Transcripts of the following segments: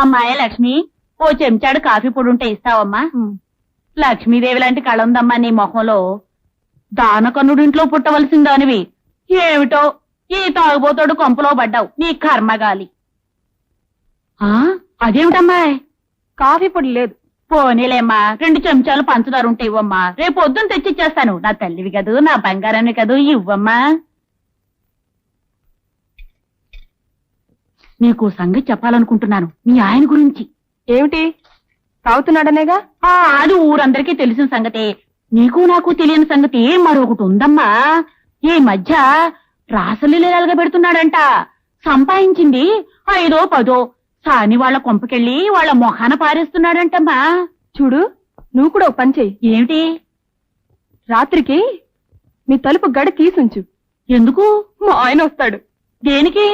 అమ్మాయ లక్ష్మి, ఓ చెంచాడు కాఫీ పొడి ఉంటే ఇస్తావమ్మా? లక్ష్మీదేవి లాంటి కళ ఉందమ్మా నీ మొహంలో. దానకన్నుడింట్లో పుట్టవలసిందానివి ఏమిటో ఈ తాగుబోతోడు కొంపలో పడ్డావు, నీ కర్మగాలి. అదేమిటమ్మాయ్? కాఫీ పొడి లేదు. పోనీలేమ్మా, 2 చెంచాలు పంచదార ఉంటే ఇవ్వమ్మా, రేపు పొద్దున్న తెచ్చిచ్చేస్తాను. నా తల్లివి కదూ, నా బంగారాన్ని కదూ, ఇవ్వమ్మా. నీకు సంగతి చెప్పాలనుకుంటున్నాను, మీ ఆయన గురించి. ఏమిటి? తాగుతున్నాడనేగా? అది ఊరందరికీ తెలిసిన సంగతే. నీకు నాకు తెలియని సంగతి మరొకటి ఉందమ్మా. ఈ మధ్య రాసలీలగా పెడుతున్నాడంట. సంపాదించింది 5 or 10 సాని వాళ్ళ కొంపకెళ్ళి వాళ్ళ మొహాన పారేస్తున్నాడంటమ్మా. చూడు, నువ్వు కూడా ఒక పని చెయ్యి. ఏమిటి? రాత్రికి మీ తలుపు గడి తీసుంచు. ఎందుకు? మా ఆయన వస్తాడు. దేనికి?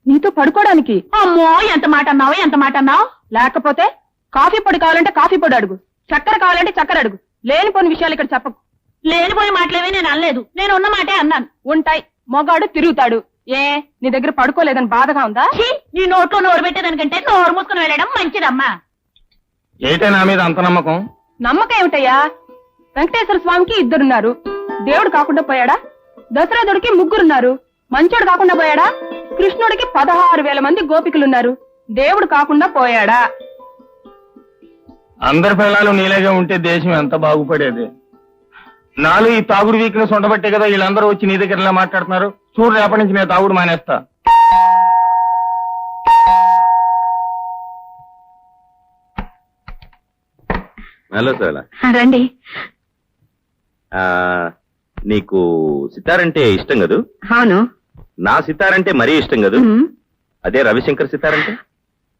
నీతో పడుకోవడానికి. అమ్మో, ఎంత మాట అన్నావు, ఎంత మాట అన్నావు. లేకపోతే కాఫీ పొడి కావాలంటే కాఫీ పొడి అడుగు, చక్కెర కావాలంటే చక్కెర అడుగు. లేనిపోని విషయాలు ఇక్కడ చెప్పకు. లేనిపోని మాటలేవి నేను అనలేదు, నేను ఉన్న మాటే అన్నాను. ఉంటాయి, మొగాడు తిరుగుతాడు. ఏ, నీ దగ్గర పడుకోలేదని బాధగా ఉందా? నీ నోట్లో నోరు పెట్టేదానికంటే నోరు మూసుకుని వెళ్ళడం మంచిదమ్మా. ఏంటే నా మీద అంత నమ్మకం? నమ్మకం ఏమిటయ్యా? వెంకటేశ్వర స్వామికి 2 దేవుడు కాకుండా పోయాడా? దశరథుడికి 3 మంచోడు కాకుండా పోయాడా? కృష్ణుడికి 16,000 మంది గోపికలున్నారు. దేవుడు కాకుండా పోయాడా? అందరి పిల్లలు నీలేగా ఉంటే దేశం ఎంత బాగుపడేది. నాలో ఈ తాగుడు వీక్నెస్ ఉండబట్టే కదా వీళ్ళందరూ వచ్చి నీ దగ్గర ఇలా మాట్లాడుతున్నారు. చూడు, రేపటి నుంచి నేను తాగుడు మానేస్తా. Hello sir. రండి. నీకు సితారంటే ఇష్టం కదూ? అవును. నా సితారంటే మరీ ఇష్టం కదూ? అదే రవిశంకర్ సితారంటే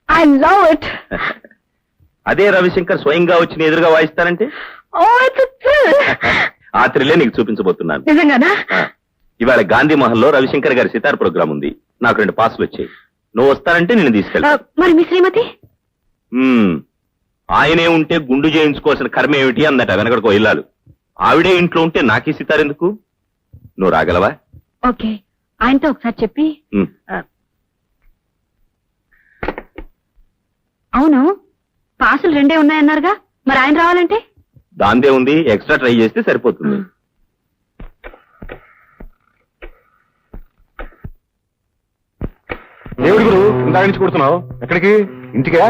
ఐ లవ్ ఇట్. అదే రవిశంకర్ స్వయంగా వచ్చి నీ ఎదురుగా వాయిస్తారంటే ఆ థ్రిల్లే నీకు చూపించబోతున్నాను. నిజంగానా? ఇవాళ గాంధీ మహల్ లో రవిశంకర్ గారి సితార్ ప్రోగ్రామ్ ఉంది. నాకు 2 పాసులు వచ్చాయి. నువ్వు వస్తానంటే నేను తీసుకెళ్తా. మరి మీ శ్రీమతి? ఆయనే ఉంటే గుండు చేయించుకోవాల్సిన కర్మ ఏమిటి అందట వెనకడికో ఇల్లాలు. ఆవిడే ఇంట్లో ఉంటే నాకీ సితార్ ఎందుకు? నువ్వు రాగలవా? ఓకే, ఆయనతో ఒకసారి చెప్పి. అవును, పాసులు 2 ఉన్నాయన్నారుగా, మరి ఆయన రావాలంటే? దాందే ఉంది, ఎక్స్ట్రా ట్రై చేస్తే సరిపోతుంది. దేవుడి గురు, ఇందాక నుంచి కొడుతున్నావు. ఎక్కడికి? ఇంటికా?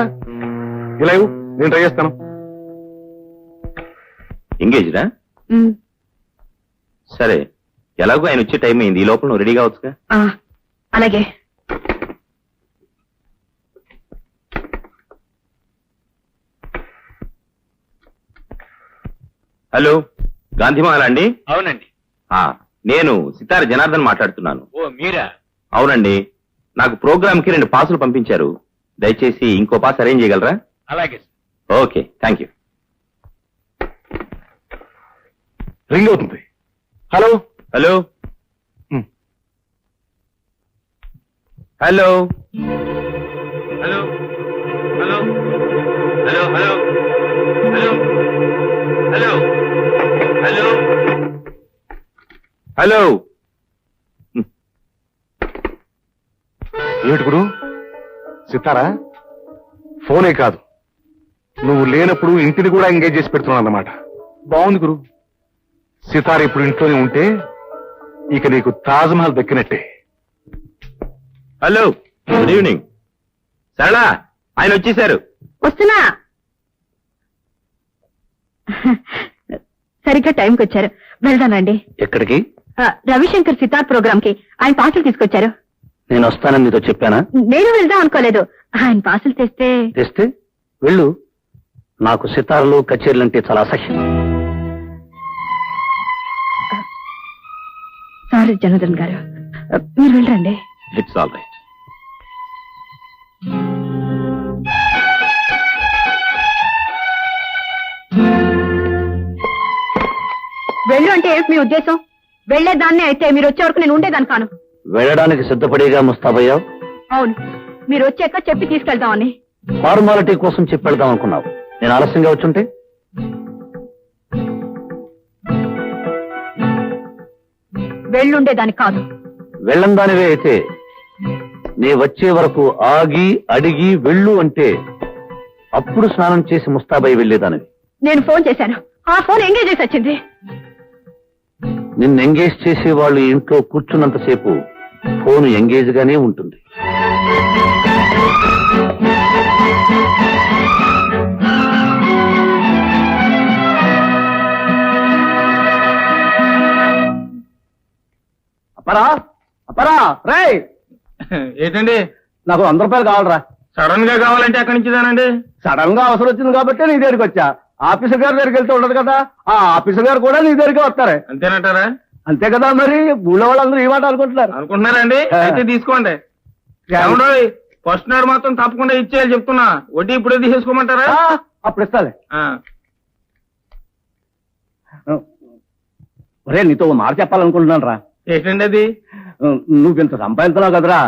ఇలా నేను ట్రై చేస్తాను. ఎంగేజ్డా? సరే, ఎలాగో ఆయన వచ్చే టైం అయింది. ఈ లోపల నువ్వు రెడీ కావచ్చుగా? అలాగే. హలో, గాంధీమాల అండి? అవునండి. నేను సితార్ జనార్దన్ మాట్లాడుతున్నాను. ఓ మీరా? అవునండి. నాకు ప్రోగ్రామ్ కి 2 పాసులు పంపించారు. దయచేసి ఇంకో పాస్ అరేంజ్ చేయగలరా? అలాగే. Okay, thank you. రింగ్ అవుతుంది. Hello hello hello hello hello hello hello hello hello hello. ఏమిటి గురు, సితారా? ఫోనే కాదు, నువ్వు లేనప్పుడు ఇంటిని కూడా ఎంగేజ్ చేసి పెడుతున్నావు అన్నమాట. బాగుంది గురు. సితార ఇప్పుడు ఇంట్లోనే ఉంటే ఇక నీకు తాజ్ మహల్ దక్కినట్టే. Hello, good evening. సరళ, ఆయన వచ్చేసారు. వస్తున్నా. సరిగ్గా టైంకి వచ్చారు. వెళ్దానండి. ఎక్కడికి? రవిశంకర్ సితార్ ప్రోగ్రామ్ కి ఆయన పాసులు తీసుకొచ్చారు. నేను వస్తానని నీతో చెప్పానా? నేను వెళ్దాం అనుకోలేదు. ఆయన పాసులు తెస్తే వెళ్ళు. నాకు సితార్లు కచేరీలు అంటే చాలా అసహ్యం. సారీ జనార్దన్ గారు, మీరు వెళ్ళండి. It's all right. వెళ్ళు అంటే ఏంటి మీ ఉద్దేశం? వెళ్లేదాన్ని అయితే మీరు వచ్చే వరకు నేను ఉండేదాన్ని కాను. వెళ్ళడానికి సిద్ధపడేగా ముస్తాబయ్యావు? అవును, మీరు వచ్చాక చెప్పి తీసుకెళ్దామని. ఫార్మాలిటీ కోసం చెప్పి వెళ్దాం అనుకున్నావు. నేను ఆలస్యంగా వచ్చుంటే? వెళ్ళుండేదాన్ని కాదు. వెళ్ళందానివే అయితే నీ వచ్చే వరకు ఆగి అడిగి వెళ్ళు అంటే అప్పుడు స్నానం చేసి ముస్తాబై వెళ్లేదానివి. నేను ఫోన్ చేశాను, ఆ ఫోన్ ఎంగేజ్ చేసి వచ్చింది. నిన్ను ఎంగేజ్ చేసే వాళ్ళు ఇంట్లో కూర్చున్నంతసేపు ఫోన్ ఎంగేజ్ గానే ఉంటుంది. అప్పరా అప్పరా రే ఏంటండి నాకు 100 రూపాయలు కావాలరా. సడన్ గా కావాలంటే ఎక్కడి నుంచి సడన్ గా అవసరం వచ్చింది కాబట్టి నీ దగ్గరికి వచ్చా. ఆఫీసర్ గారి దగ్గరికి వెళ్తే ఉండదు కదా, ఆ ఆఫీసర్ గారు కూడా నీ దగ్గరికి వస్తారే. అంతేనంటారా? అంతే కదా, మరి ఊళ్ళో వాళ్ళందరూ ఈ మాట అనుకుంటున్నారు. అనుకుంటున్నారండి? అయితే తీసుకోండి. ఫస్ట్ నాడు మాత్రం తప్పకుండా ఇచ్చేయాలి చెప్తున్నా. వడ్డీ ఇప్పుడే తీసేసుకోమంటారా? అప్పుడు ఇస్తాలే. ఒరే నీతో ఓ మాట చెప్పాలనుకుంటున్నాను రా. ఏంటండి అది? నువ్వు ఇంత సంపాదించినావు కదరా,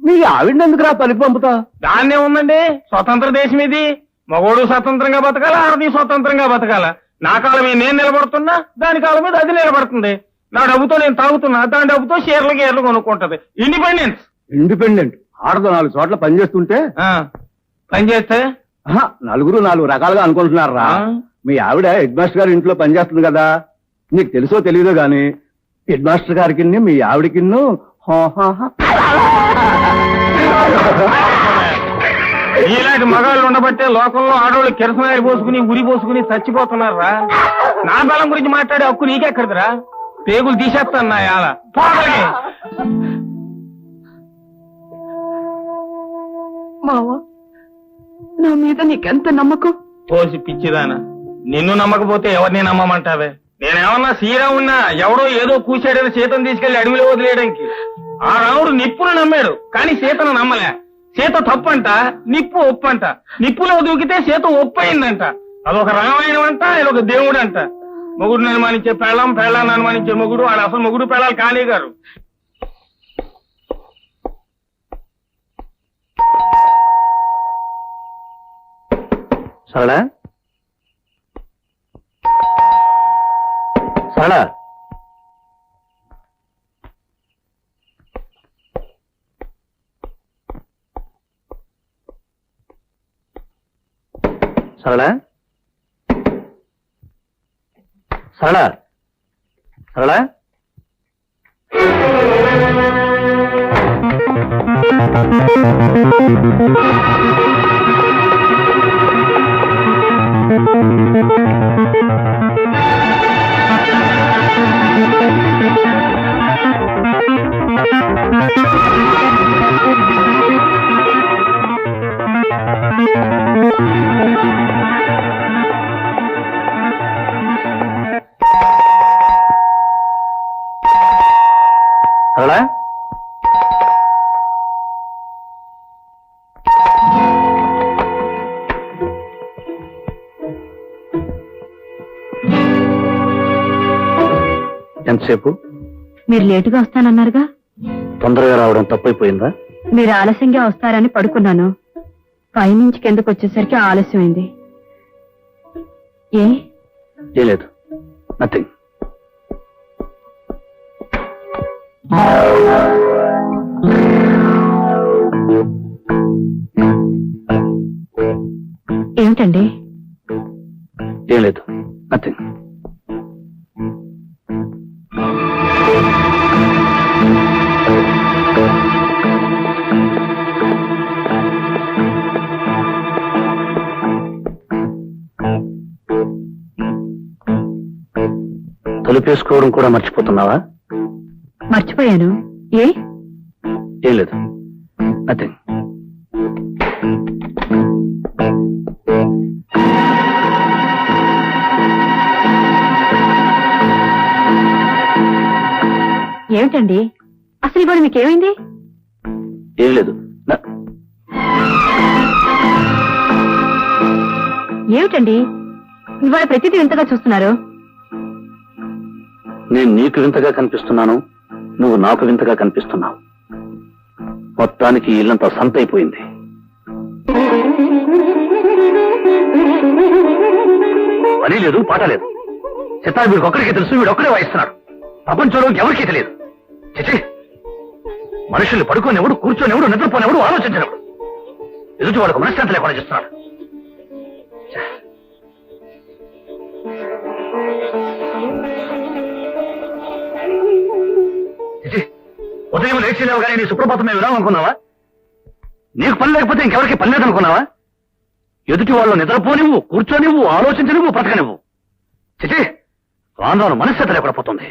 మీ ఆవిడని ఎందుకురా పనికి పంపుతా? దాన్నే ఉందండి, స్వతంత్ర దేశం ఇది. మగోడు స్వతంత్రంగా బతకాల, ఆడది స్వతంత్రంగా బతకాల. నా కాలం మీద నేను నిలబడుతున్నా, దాని కాలం మీద అది నిలబడుతుంది. నా డబ్బుతో నేను తాగుతున్నా, దాని డబ్బుతో షేర్లు గేర్లు కొనుక్కుంటది. ఇండిపెండెన్స్. ఇండిపెండెంట్ ఆడదు 4 చోట్ల పని చేస్తుంటే పని చేస్తే నలుగురు 4 రకాలుగా అనుకుంటున్నారా. మీ ఆవిడ హెడ్ మాస్టర్ గారి ఇంట్లో పనిచేస్తుంది కదా, నీకు తెలుసో తెలియదో గాని హెడ్ మాస్టర్ గారికి మీ ఆవిడకి ఇలాంటి మగాళ్ళు ఉండబట్టే లోకంలో ఆడవాళ్ళు కిరసనాయలు పోసుకుని ఉరి పోసుకుని చచ్చిపోతున్నారా. నా బలం గురించి మాట్లాడే హక్కు నీకెక్కడిదిరా? పేగులు తీసేస్తాను నా యాల. మావా, నా మీద నీకెంత నమ్మకం? పోసి పిచ్చిదానా, నిన్ను నమ్మకపోతే ఎవరిని నమ్మమంటావే? నేనేమన్నా శ్రీరామున్నా ఎవడో ఏదో కూసాడని సీతను తీసుకెళ్లి అడవిలో వదిలేయడానికి. ఆ రాముడు నిప్పును నమ్మాడు కానీ సీతను నమ్మలే. సీత తప్పంట, నిప్పు ఒప్పంట. నిప్పులో దూకితే సీత ఒప్పయిందంట. అదొక రామాయణం అంట, ఇదొక దేవుడు అంట. మొగుడు అనుమానించే పెళ్ళం, పెళ్ళాన్ని అనుమానించే మొగుడు, ఆడ అసలు మొగుడు పెళ్ళాలు కానీ గారు. సరళ సరళ సరళ సరళ సరళ సరళ ఎంతసేపు? మీరు లేటుగా వస్తానన్నారుగా. తొందరగా రావడం తప్పైపోయిందా? మీరు ఆలస్యంగా వస్తారని పడుకున్నాను. పైనుంచి కిందకు వచ్చేసరికి ఆలస్యమైంది. ఏం లేదు, నథింగ్. ఏమిటండి? ఏం లేదు, నథింగ్. తలుపేసుకోవడం కూడా మర్చిపోతున్నావా? మర్చిపోయాను. ఏం లేదు, నథింగ్. ఏమిటండి అసలు ఇవాళ మీకేమైంది? ఏం లేదు. ఏమిటండి ఇవాళ ప్రతిదీ వింతగా చూస్తున్నారు? నేను నీకు వింతగా కనిపిస్తున్నాను, నువ్వు నాకు వింతగా కనిపిస్తున్నావు. మొత్తానికి ఇల్లంతా సంతైపోయింది. పని లేదు, పాట లేదు. చిత్తాలు వీడికి ఒక్కడికి తెలుసు, వీడు ఒక్కడే వాయిస్తున్నాడు. ప్రపంచంలో ఎవరికీ తెలియదు. చిచి, మనుషుల్ని పడుకోనివ్వడు, కూర్చొనివ్వడు, నిద్రపోనివ్వడు, ఆలోచించినప్పుడు ఎదుటి వాళ్ళకు మనశ్శాంతి లేకుండా చేస్తున్నాడు. ఉదయం లేచి లేవగానే నీ సుప్రభాతమే విరామం అనుకున్నావా? నీకు పని లేకపోతే ఇంకెవరికి పని లేదనుకున్నావా? ఎదుటి వాళ్ళు నిద్రపోనివ్వు, కూర్చోనివ్వు, ఆలోచించనివ్వు, బ్రతకనివ్వు. చిచి, రాను రాను మనశ్శత లేకుండా పోతుంది.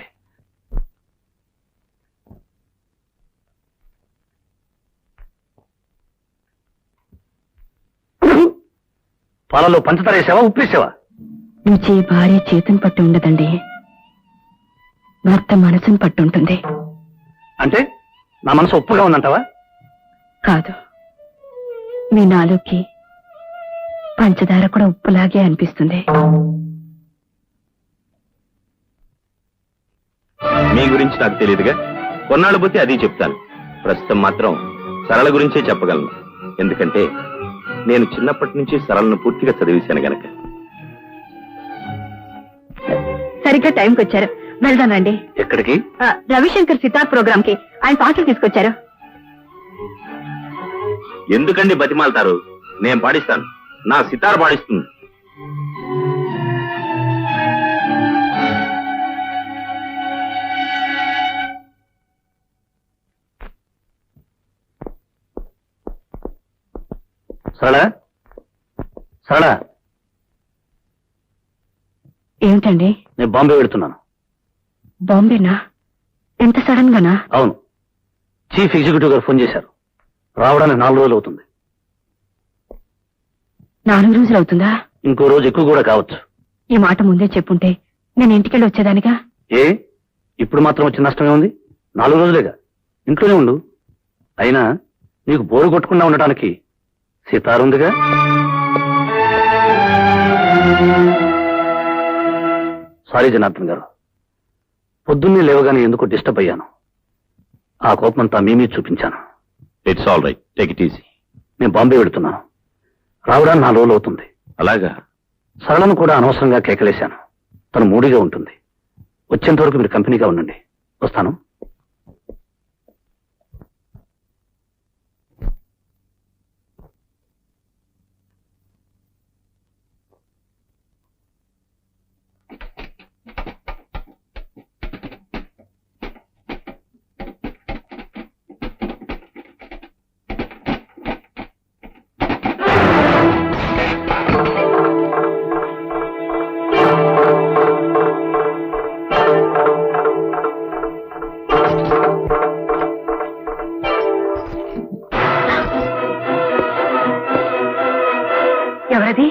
పాలలో పంచదార వేసావా, ఉప్పేసావా? రుచి భార్య చేతుని పట్టి ఉండదండి, భర్త మనసును పట్టి ఉంటుంది. అంటే నా మనసు ఉప్పుగా ఉందంటావా? కాదు, మీ నాలుగుకి పంచదార కూడా ఉప్పులాగే అనిపిస్తుంది. మీ గురించి నాకు తెలియదుగా, కొన్నాళ్ళు పోతే అది చెప్తాను. ప్రస్తుతం మాత్రం సరళ గురించే చెప్పగలను. ఎందుకంటే నేను చిన్నప్పటి నుంచి సరళను పూర్తిగా చదివేశాను గనక. సరిగ్గా టైంకి వచ్చారు, వెళ్దానండి. ఎక్కడికి? రవిశంకర్ సితార్ ప్రోగ్రామ్ కి ఆయన పాటలు తీసుకొచ్చారు. ఎందుకండి బతిమాలతారు? నేను పాడిస్తాను, నా సితార్ పాడిస్తుంది. సరళ, సరళ, ఏమిటండి? నేను బాంబే వెళుతున్నాను. బాంబేనా? ఎంత సడన్ గానా? అవును, చీఫ్ ఎగ్జిక్యూటివ్ గారు ఫోన్ చేశారు. రావడానికి 4 రోజులు అవుతుంది. 4 రోజులు అవుతుందా? ఇంకో రోజు ఎక్కువ కూడా కావచ్చు. ఈ మాట ముందే చెప్పుంటే నేను ఇంటికెళ్ళి వచ్చేదానిగా. ఏ, ఇప్పుడు మాత్రం వచ్చిన నష్టమే ఉంది? 4 రోజులేగా, ఇంట్లోనే ఉండు. అయినా నీకు బోరు కొట్టకుండా ఉండటానికి సితారుందిగా. సారీ జనార్దన్ గారు, పొద్దున్నే లేవగానే ఎందుకో డిస్టర్బ్ అయ్యాను. ఆ కోపమంతా మీ మీద చూపించాను. It's all right, take it easy. నేను బాంబే వెళుతున్నాను. రావడానికి 4 రోజులు అవుతుంది. అలాగా? సరళను కూడా అనవసరంగా కేకలేశాను. తను మూడిగా ఉంటుంది. వచ్చేంత వరకు మీరు కంపెనీగా ఉండండి. వస్తాను. ఎవరది?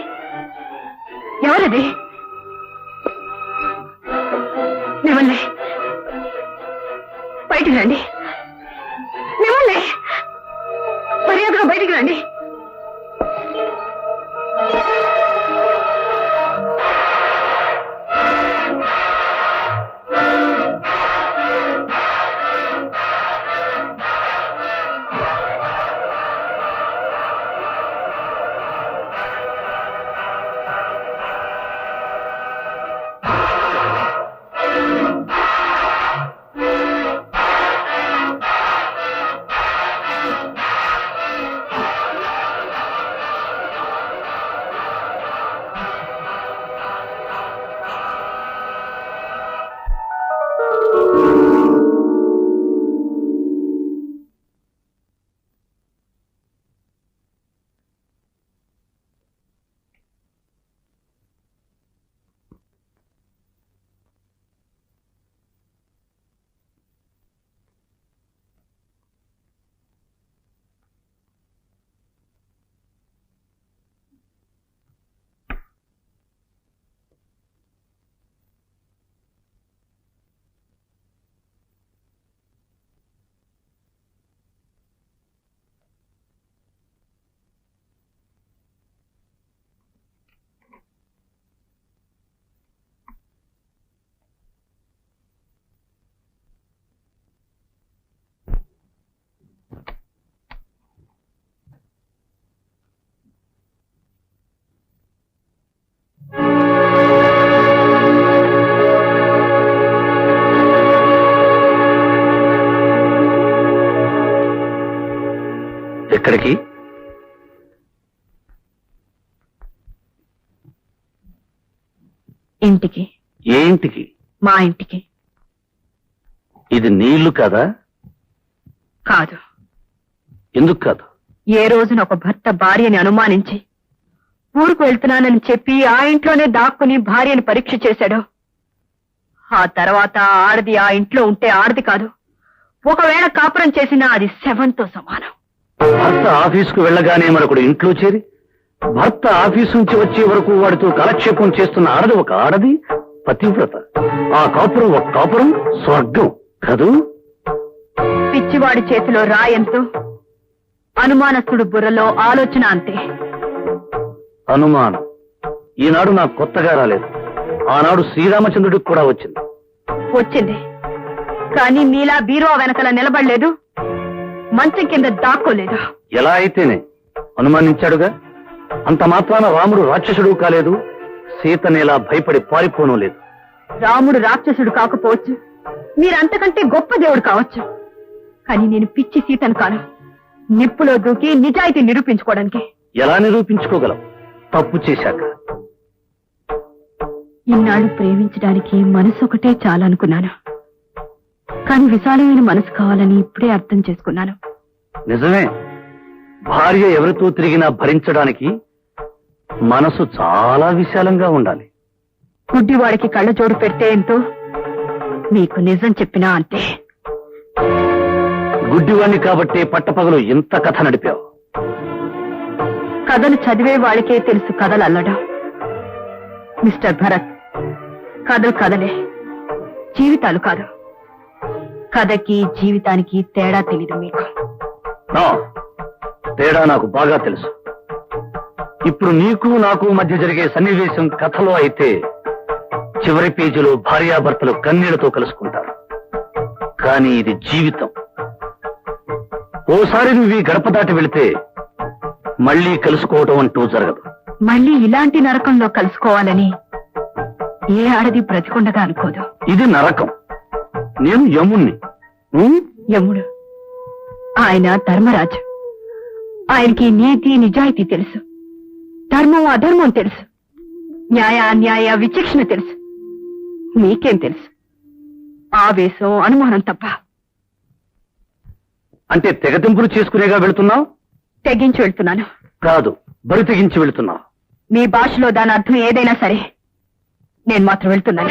ఎవరది? మిమ్మల్ని బయటికి రండి, మిమ్మల్ని మర్యాదగా బయటికి రండి. ఎక్కడికి? ఇంటికి. ఏ ఇంటికి? మా ఇంటికి. ఇది నీ ఇల్లు కాదా? కాదు. ఎందుకు కాదు? ఏ రోజున ఒక భర్త భార్యని అనుమానించి ఊరుకు వెళ్తున్నానని చెప్పి ఆ ఇంట్లోనే దాక్కుని భార్యని పరీక్ష చేశాడో ఆ తర్వాత ఆడది ఆ ఇంట్లో ఉంటే ఆడది కాదు, ఒకవేళ కాపురం చేసినా అది శవంతో సమానం. భర్త ఆఫీసుకు వెళ్ళగానే మరొకడు ఇంట్లో చేరి భర్త ఆఫీసు నుంచి వచ్చే వరకు వాడితో కాలక్షేపం చేస్తున్న ఆడది ఒక ఆడది, పతివ్రత. ఆ కాపురం ఒక కాపురం, స్వర్గం కదూ? పిచ్చివాడి చేతిలో రాయంతో అనుమానస్తుడు బుర్రలో ఆలోచన అంతే. అనుమానం ఈనాడు నాకు కొత్తగా రాలేదు. ఆనాడు శ్రీరామచంద్రుడికి కూడా వచ్చింది. వచ్చింది, కానీ మీలా బీరువా వెనకల నిలబడలేదు, మంచం కింద దాక్కోలేదు. ఎలా అయితేనే అనుమానించాడుగా. అంత మాత్రాన రాముడు రాక్షసుడు కాలేదు, సీతనేలా భయపడి పారిపోను లేదు. రాముడు రాక్షసుడు కాకపోవచ్చు, మీరంతకంటే గొప్ప దేవుడు కావచ్చు, కానీ నేను పిచ్చి సీతను కాను. నిప్పులో దూకి నిజాయితీ నిరూపించుకోవడానికి. ఎలా నిరూపించుకోగలవు తప్పు చేశాక? ఇన్నాళ్ళు ప్రేమించడానికి మనసు ఒకటే చాలనుకున్నాను, కానీ విశాలమైన మనసు కావాలని ఇప్పుడే అర్థం చేసుకున్నాను. నిజమే, భార్య ఎవరితో తిరిగినా భరించడానికి మనసు చాలా విశాలంగా ఉండాలి. గుడ్డివాడికి కళ్ళజోడు పెడితే ఎంతో, మీకు నిజం చెప్పినా అంతే. గుడ్డివాణ్ణి కాబట్టే పట్టపగలు ఇంత కథ నడిపావు. కథలు చదివే వాళ్ళకే తెలుసు కథలు అల్లడం. మిస్టర్ భరత్, కథలు కథలే, జీవితాలు కాదు. కథకి జీవితానికి తేడా తెలీదు మీకు. నా తేడా నాకు బాగా తెలుసు. ఇప్పుడు నీకు నాకు మధ్య జరిగే సన్నివేశం కథలో అయితే చివరి పేజీలో భార్యాభర్తలు కన్నీళ్లతో కలుసుకుంటారు. కానీ ఇది జీవితం. ఓసారి నువ్వు ఈ గడప దాటి వెళితే మళ్ళీ కలుసుకోవటం అంటూ జరగదు. మళ్ళీ ఇలాంటి నరకంలో కలుసుకోవాలని ఏ ఆడది బ్రతికుండగా అనుకోదు. ఇది నరకం. నేను యముణ్ణి. యముడు ఆయన ధర్మరాజు. ఆయనకి నీతి నిజాయితీ తెలుసు, ధర్మం అధర్మం తెలుసు, న్యాయ అన్యాయ విచక్షణ తెలుసు. మీకేం తెలుసు? ఆవేశం అనుమానం తప్ప. అంటే తెగతింపులు చేసుకునేగా వెళుతున్నావు? తెగించి వెళ్తున్నాను. కాదు, బరి తెగించి వెళుతున్నావు. మీ భాషలో దాని అర్థం ఏదైనా సరే, నేను మాత్రం వెళ్తున్నాను.